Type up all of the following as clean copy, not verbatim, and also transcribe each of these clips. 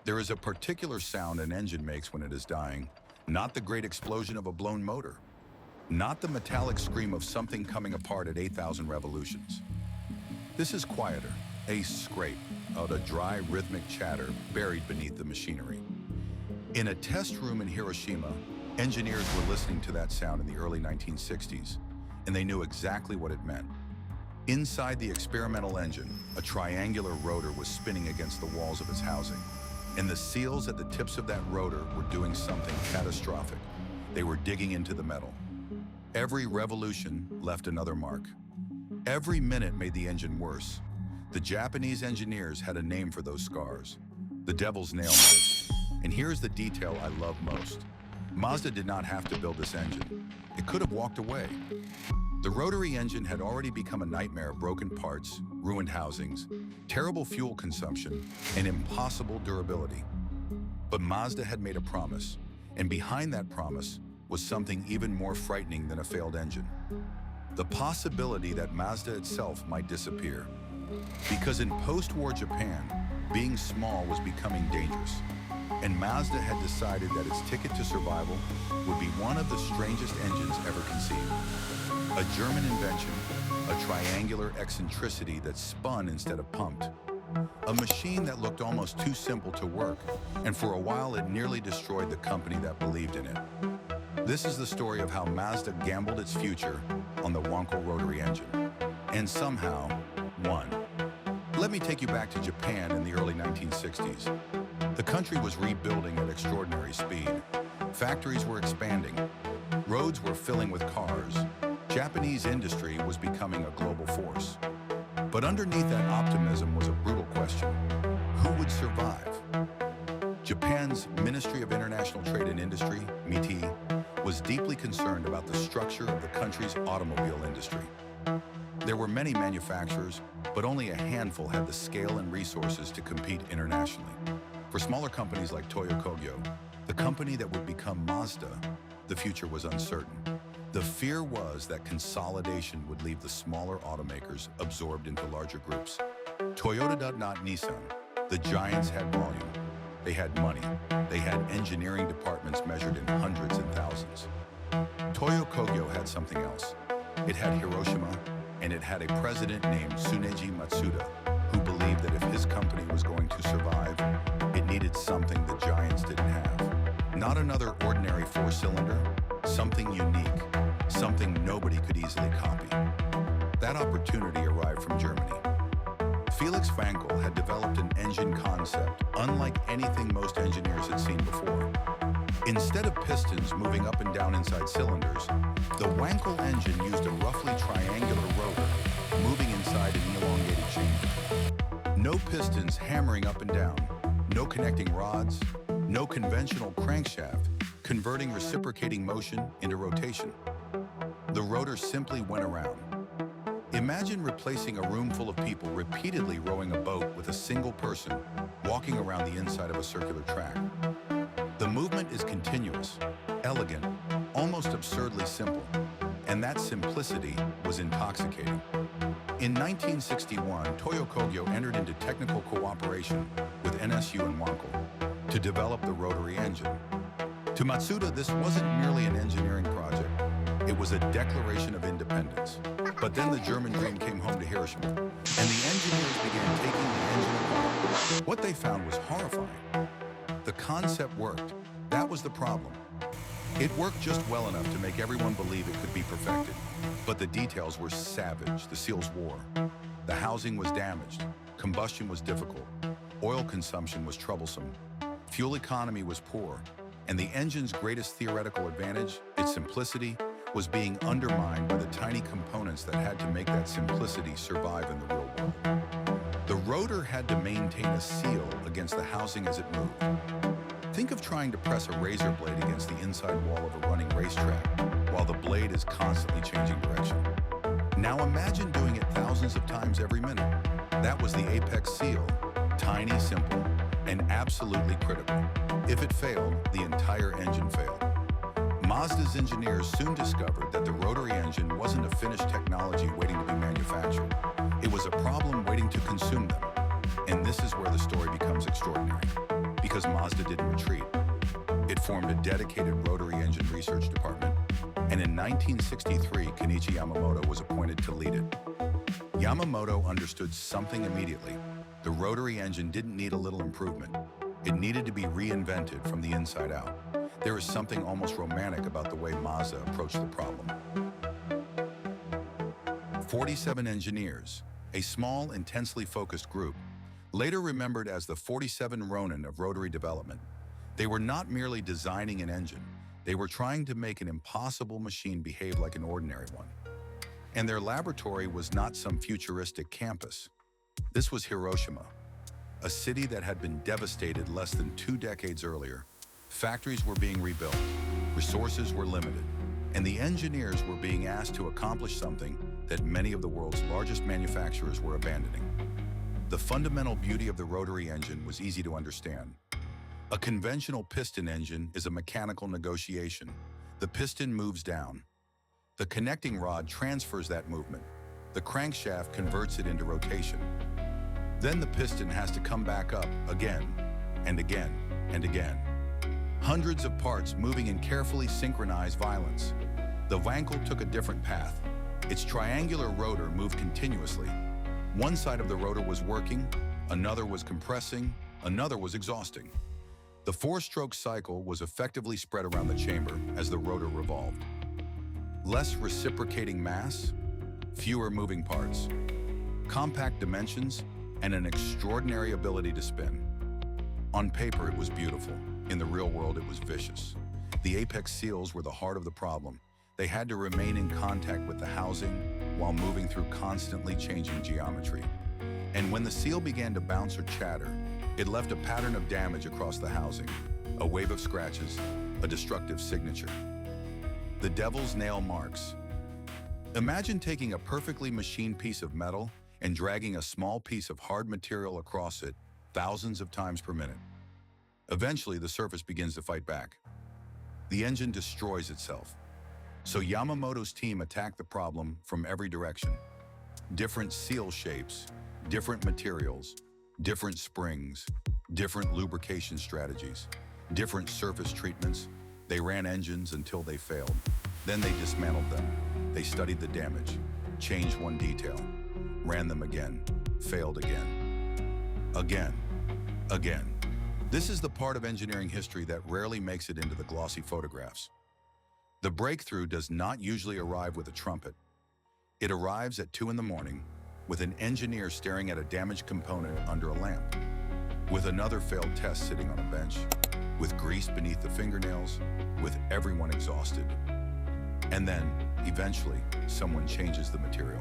There is a particular sound an engine makes when it is dying, not the great explosion of a blown motor, not the metallic scream of something coming apart at 8,000 revolutions. This is quieter, a scrape of a dry rhythmic chatter buried beneath the machinery. In a test room in Hiroshima, engineers were listening to that sound in the early 1960s, and they knew exactly what it meant. Inside the experimental engine, a triangular rotor was spinning against the walls of its housing, and the seals at the tips of that rotor were doing something catastrophic. They were digging into the metal. Every revolution left another mark. Every minute made the engine worse. The Japanese engineers had a name for those scars: the devil's nail marks. And here's the detail I love most. Mazda did not have to build this engine. It could have walked away. The rotary engine had already become a nightmare of broken parts, ruined housings, terrible fuel consumption, and impossible durability. But Mazda had made a promise, and behind that promise was something even more frightening than a failed engine: the possibility that Mazda itself might disappear. Because in post-war Japan, being small was becoming dangerous, and Mazda had decided that its ticket to survival would be one of the strangest engines ever conceived. A German invention, a triangular eccentricity that spun instead of pumped. A machine that looked almost too simple to work, and for a while it nearly destroyed the company that believed in it. This is the story of how Mazda gambled its future on the Wankel rotary engine, and somehow won. Let me take you back to Japan in the early 1960s. The country was rebuilding at extraordinary speed. Factories were expanding. Roads were filling with cars. Japanese industry was becoming a global force. But underneath that optimism was a brutal question: who would survive? Japan's Ministry of International Trade and Industry, MITI, was deeply concerned about the structure of the country's automobile industry. There were many manufacturers, but only a handful had the scale and resources to compete internationally. For smaller companies like Toyo Kogyo, the company that would become Mazda, the future was uncertain. The fear was that consolidation would leave the smaller automakers absorbed into larger groups. Toyota, not Nissan. The giants had volume. They had money. They had engineering departments measured in hundreds and thousands. Toyo Kogyo had something else. It had Hiroshima, and it had a president named Tsuneji Matsuda, who believed that if his company was going to survive, it needed something the giants didn't have. Not another ordinary four-cylinder, something unique, something nobody could easily copy. That opportunity arrived from Germany. Felix Wankel had developed an engine concept unlike anything most engineers had seen before. Instead of pistons moving up and down inside cylinders, the Wankel engine used a roughly triangular rotor moving inside an elongated chamber. No pistons hammering up and down, no connecting rods, no conventional crankshaft converting reciprocating motion into rotation. The rotor simply went around. Imagine replacing a room full of people repeatedly rowing a boat with a single person walking around the inside of a circular track. The movement is continuous, elegant, almost absurdly simple, and that simplicity was intoxicating. In 1961, Toyo Kogyo entered into technical cooperation with NSU and Wankel to develop the rotary engine. To Matsuda, this wasn't merely an engineering project, it was a declaration of independence. But then the German dream came home to Hiroshima, and the engineers began taking the engine apart. What they found was horrifying. The concept worked. That was the problem. It worked just well enough to make everyone believe it could be perfected. But the details were savage. The seals wore. The housing was damaged. Combustion was difficult. Oil consumption was troublesome. Fuel economy was poor. And the engine's greatest theoretical advantage, its simplicity, was being undermined by the tiny components that had to make that simplicity survive in the real world. The rotor had to maintain a seal against the housing as it moved. Think of trying to press a razor blade against the inside wall of a running racetrack while the blade is constantly changing direction. Now imagine doing it thousands of times every minute. That was the apex seal, tiny, simple, and absolutely critical. If it failed, the entire engine failed. Mazda's engineers soon discovered that the rotary engine wasn't a finished technology waiting to be manufactured. It was a problem waiting to consume them. And this is where the story becomes extraordinary. Because Mazda didn't retreat. It formed a dedicated rotary engine research department, and in 1963, Kenichi Yamamoto was appointed to lead it. Yamamoto understood something immediately. The rotary engine didn't need a little improvement. It needed to be reinvented from the inside out. There is something almost romantic about the way Mazda approached the problem. 47 engineers, a small, intensely focused group, later remembered as the 47 Ronin of rotary development. They were not merely designing an engine, they were trying to make an impossible machine behave like an ordinary one. And their laboratory was not some futuristic campus. This was Hiroshima, a city that had been devastated less than 2 decades earlier. Factories were being rebuilt, resources were limited, and the engineers were being asked to accomplish something that many of the world's largest manufacturers were abandoning. The fundamental beauty of the rotary engine was easy to understand. A conventional piston engine is a mechanical negotiation. The piston moves down. The connecting rod transfers that movement. The crankshaft converts it into rotation. Then the piston has to come back up again and again and again. Hundreds of parts moving in carefully synchronized violence. The Wankel took a different path. Its triangular rotor moved continuously. One side of the rotor was working, another was compressing, another was exhausting. The 4-stroke cycle was effectively spread around the chamber as the rotor revolved. Less reciprocating mass, fewer moving parts, compact dimensions, and an extraordinary ability to spin. On paper, it was beautiful. In the real world, it was vicious. The apex seals were the heart of the problem. They had to remain in contact with the housing while moving through constantly changing geometry. And when the seal began to bounce or chatter, it left a pattern of damage across the housing, a wave of scratches, a destructive signature. The devil's nail marks. Imagine taking a perfectly machined piece of metal and dragging a small piece of hard material across it thousands of times per minute. Eventually, the surface begins to fight back. The engine destroys itself. So Yamamoto's team attacked the problem from every direction. Different seal shapes, different materials, different springs, different lubrication strategies, different surface treatments. They ran engines until they failed. Then they dismantled them. They studied the damage, changed one detail, ran them again, failed again. Again. This is the part of engineering history that rarely makes it into the glossy photographs. The breakthrough does not usually arrive with a trumpet. It arrives at 2 in the morning, with an engineer staring at a damaged component under a lamp, with another failed test sitting on a bench, with grease beneath the fingernails, with everyone exhausted. And then, eventually, someone changes the material.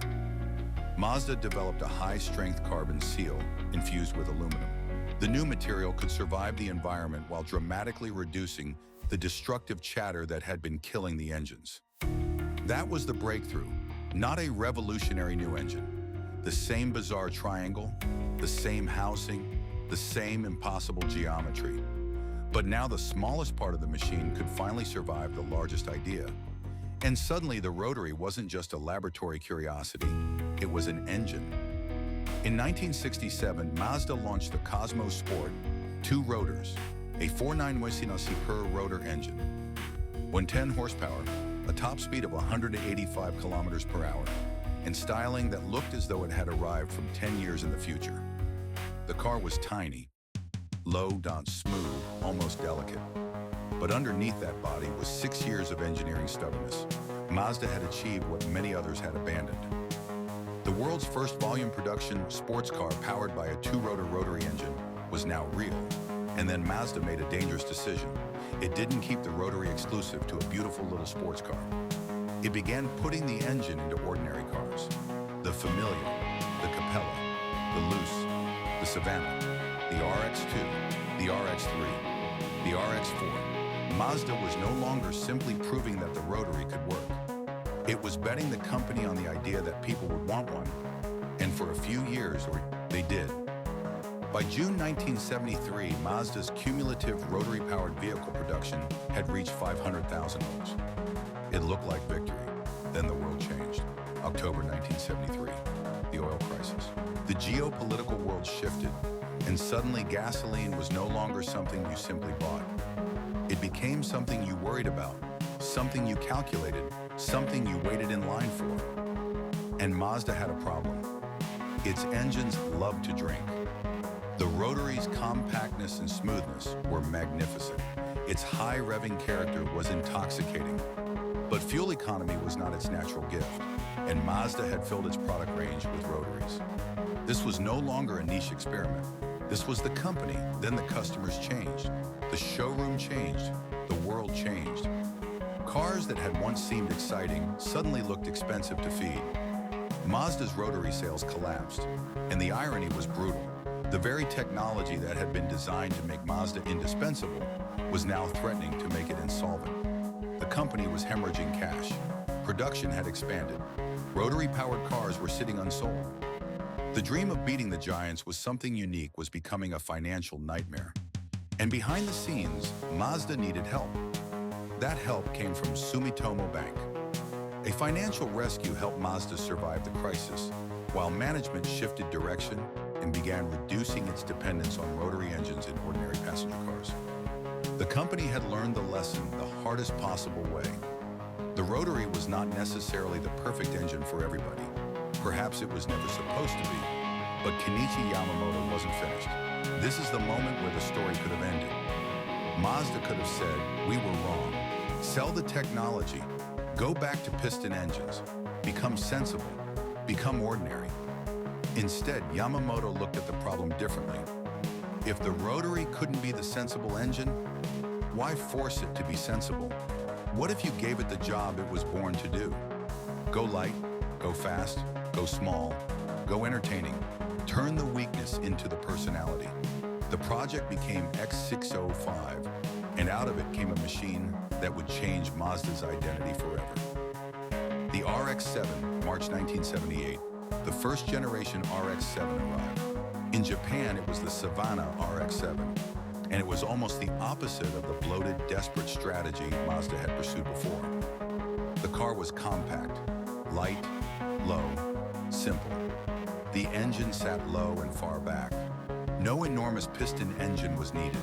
Mazda developed a high-strength carbon seal infused with aluminum. The new material could survive the environment while dramatically reducing the destructive chatter that had been killing the engines. That was the breakthrough, not a revolutionary new engine. The same bizarre triangle, the same housing, the same impossible geometry. But now the smallest part of the machine could finally survive the largest idea. And suddenly the rotary wasn't just a laboratory curiosity, it was an engine. In 1967, Mazda launched the Cosmo Sport, 2 rotors, a 4.9 per rotor engine. 110 horsepower, a top speed of 185 kilometers per hour, and styling that looked as though it had arrived from 10 years in the future. The car was tiny, low, smooth, almost delicate. But underneath that body was 6 years of engineering stubbornness. Mazda had achieved what many others had abandoned. The world's first volume production sports car powered by a 2-rotor rotary engine was now real. And then Mazda made a dangerous decision. It didn't keep the rotary exclusive to a beautiful little sports car. It began putting the engine into ordinary cars. The Familia, the Capella, the Luce, the Savannah, the RX-2, the RX-3, the RX-4. Mazda was no longer simply proving that the rotary could work. It was betting the company on the idea that people would want one. And for a few years, they did. By June 1973, Mazda's cumulative rotary-powered vehicle production had reached 500,000 units. It looked like victory. Then the world changed. October 1973, the oil crisis. The geopolitical world shifted. And suddenly gasoline was no longer something you simply bought. It became something you worried about, something you calculated, something you waited in line for. And Mazda had a problem. Its engines loved to drink. The Rotary's compactness and smoothness were magnificent. Its high revving character was intoxicating. But fuel economy was not its natural gift, and Mazda had filled its product range with Rotaries. This was no longer a niche experiment. This was the company. Then the customers changed. The showroom changed. The world changed. Cars that had once seemed exciting suddenly looked expensive to feed. Mazda's Rotary sales collapsed, and the irony was brutal. The very technology that had been designed to make Mazda indispensable was now threatening to make it insolvent. The company was hemorrhaging cash. Production had expanded. Rotary-powered cars were sitting unsold. The dream of beating the giants with something unique was becoming a financial nightmare. And behind the scenes, Mazda needed help. That help came from Sumitomo Bank. A financial rescue helped Mazda survive the crisis, while management shifted direction and began reducing its dependence on rotary engines in ordinary passenger cars. The company had learned the lesson the hardest possible way. The Rotary was not necessarily the perfect engine for everybody. Perhaps it was never supposed to be. But Kenichi Yamamoto wasn't finished. This is the moment where the story could have ended. Mazda could have said, "We were wrong. Sell the technology. Go back to piston engines. Become sensible. Become ordinary." Instead, Yamamoto looked at the problem differently. If the Rotary couldn't be the sensible engine, why force it to be sensible? What if you gave it the job it was born to do? Go light, go fast, go small, go entertaining. Turn the weakness into the personality. The project became X605, and out of it came a machine that would change Mazda's identity forever. The RX-7, March 1978. The first generation RX-7 arrived. In Japan, it was the Savannah RX-7, and it was almost the opposite of the bloated, desperate strategy Mazda had pursued before. The car was compact, light, low, simple. The engine sat low and far back. No enormous piston engine was needed.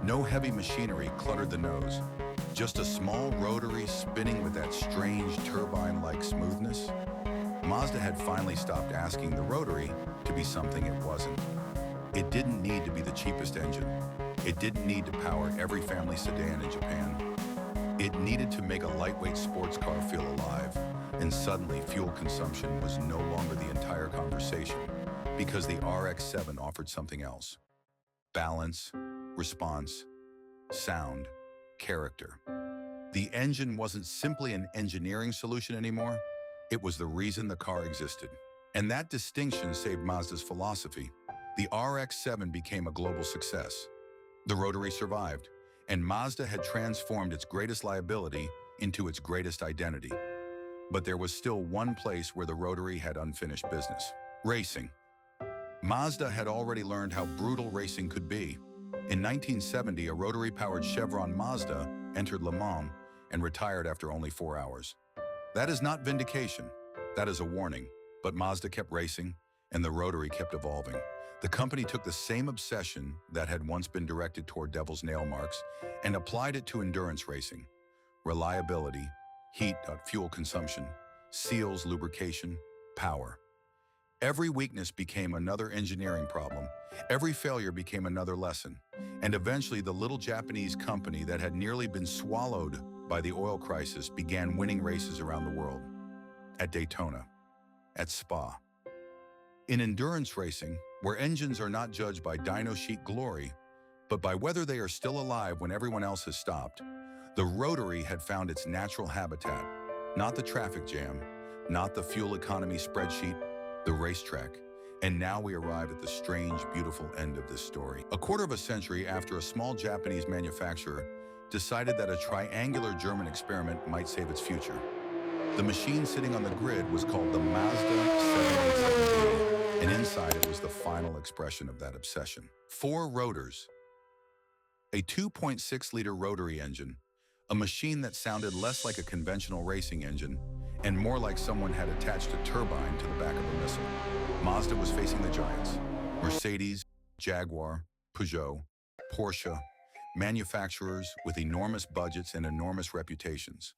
No heavy machinery cluttered the nose. Just a small Rotary spinning with that strange turbine-like smoothness. Mazda had finally stopped asking the Rotary to be something it wasn't. It didn't need to be the cheapest engine. It didn't need to power every family sedan in Japan. It needed to make a lightweight sports car feel alive, and suddenly fuel consumption was no longer the entire conversation, because the RX-7 offered something else. Balance, response, sound, character. The engine wasn't simply an engineering solution anymore. It was the reason the car existed. And that distinction saved Mazda's philosophy. The RX-7 became a global success. The Rotary survived, and Mazda had transformed its greatest liability into its greatest identity. But there was still one place where the Rotary had unfinished business: racing. Mazda had already learned how brutal racing could be. In 1970, a Rotary-powered Chevron Mazda entered Le Mans and retired after only 4 hours. That is not vindication. That is a warning. But Mazda kept racing, and the Rotary kept evolving. The company took the same obsession that had once been directed toward devil's nail marks and applied it to endurance racing. Reliability, heat, fuel consumption, seals, lubrication, power. Every weakness became another engineering problem. Every failure became another lesson. And eventually, the little Japanese company that had nearly been swallowed by the oil crisis began winning races around the world. At Daytona, at Spa. In endurance racing, where engines are not judged by dyno sheet glory, but by whether they are still alive when everyone else has stopped, the Rotary had found its natural habitat, not the traffic jam, not the fuel economy spreadsheet, the racetrack. And now we arrive at the strange, beautiful end of this story. A quarter of a century after a small Japanese manufacturer decided that a triangular German experiment might save its future. The machine sitting on the grid was called the Mazda 787, and inside it was the final expression of that obsession. 4 rotors, a 2.6-liter rotary engine, a machine that sounded less like a conventional racing engine and more like someone had attached a turbine to the back of a missile. Mazda was facing the giants: Mercedes, Jaguar, Peugeot, Porsche, manufacturers with enormous budgets and enormous reputations.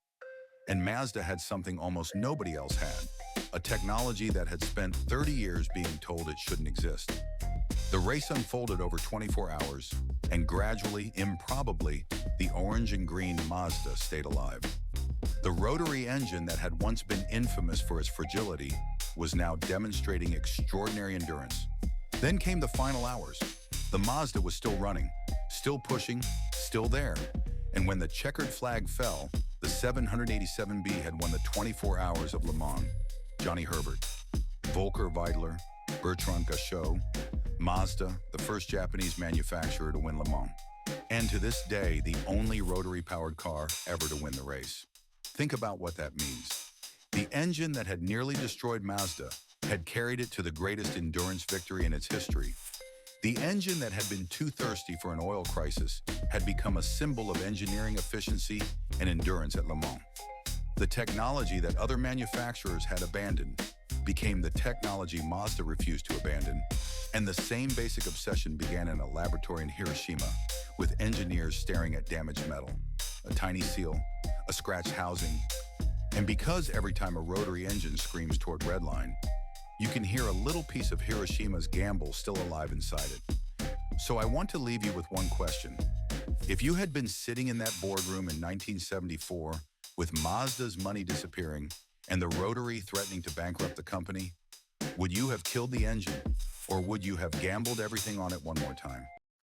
And Mazda had something almost nobody else had, a technology that had spent 30 years being told it shouldn't exist. The race unfolded over 24 hours, and gradually, improbably, the orange and green Mazda stayed alive. The rotary engine that had once been infamous for its fragility was now demonstrating extraordinary endurance. Then came the final hours. The Mazda was still running, still pushing, still there. And when the checkered flag fell, the 787B had won the 24 hours of Le Mans. Johnny Herbert, Volker Weidler, Bertrand Gachot, Mazda, the first Japanese manufacturer to win Le Mans. And to this day, the only rotary-powered car ever to win the race. Think about what that means. The engine that had nearly destroyed Mazda had carried it to the greatest endurance victory in its history. The engine that had been too thirsty for an oil crisis had become a symbol of engineering efficiency and endurance at Le Mans. The technology that other manufacturers had abandoned became the technology Mazda refused to abandon, and the same basic obsession began in a laboratory in Hiroshima, with engineers staring at damaged metal, a tiny seal, a scratched housing, and because every time a rotary engine screams toward redline, you can hear a little piece of Hiroshima's gamble still alive inside it. So I want to leave you with one question. If you had been sitting in that boardroom in 1974 with Mazda's money disappearing and the rotary threatening to bankrupt the company, would you have killed the engine, or would you have gambled everything on it one more time?